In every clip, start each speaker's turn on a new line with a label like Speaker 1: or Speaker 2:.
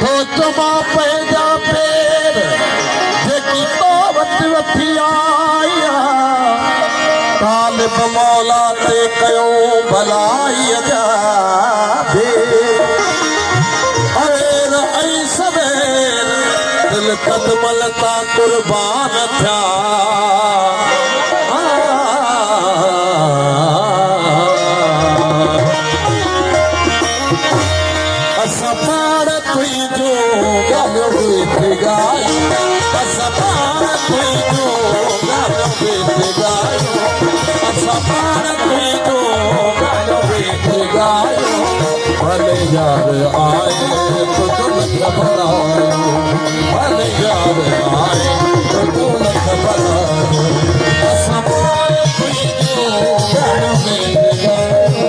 Speaker 1: तो चमा पैदा पेर जेकी तो वठी आया तालिब मौला ते कयो भलाई जा दे अवेर ऐ सवेर दिल कदमल ता कुर्बान था असपार तुई जो गल बीत गायो असपार तुई जो गल बीत गायो असपार तुई जो गल बीत गायो भले यार आए तो तुम घबरायो भले यार आए तो तुम घबरायो असपार तुई जो गल बीत गायो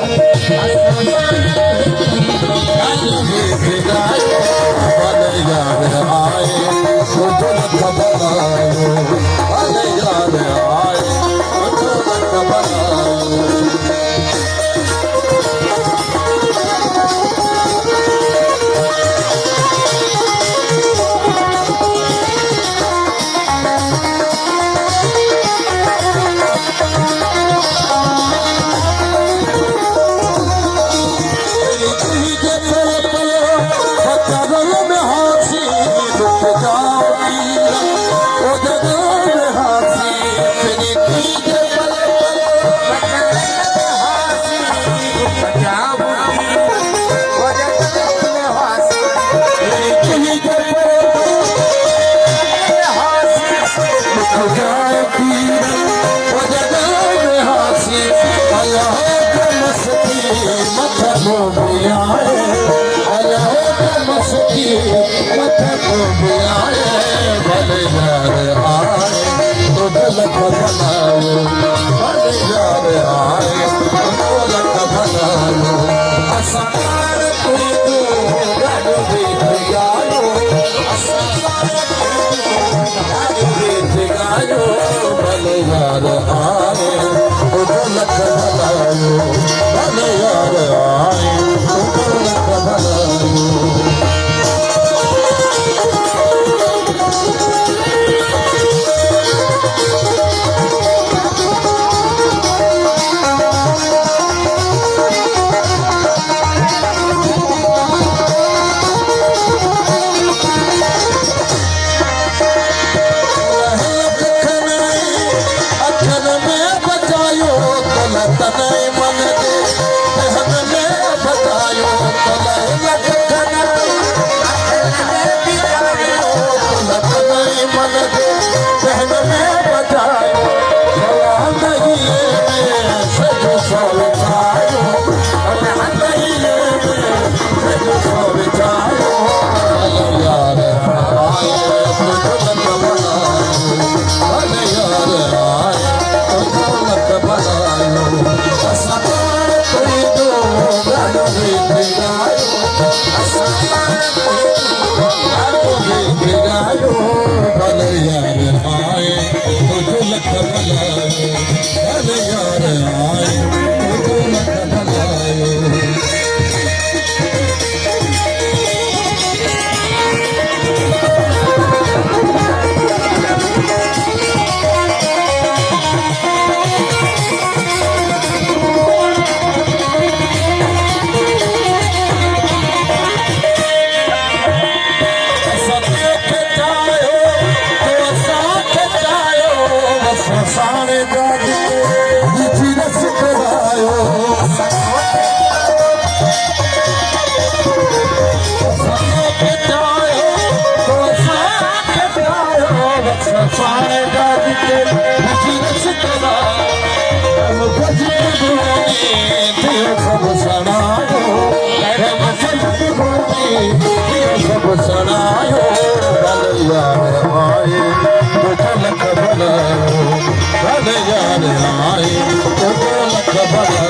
Speaker 2: यार आए तो लख भला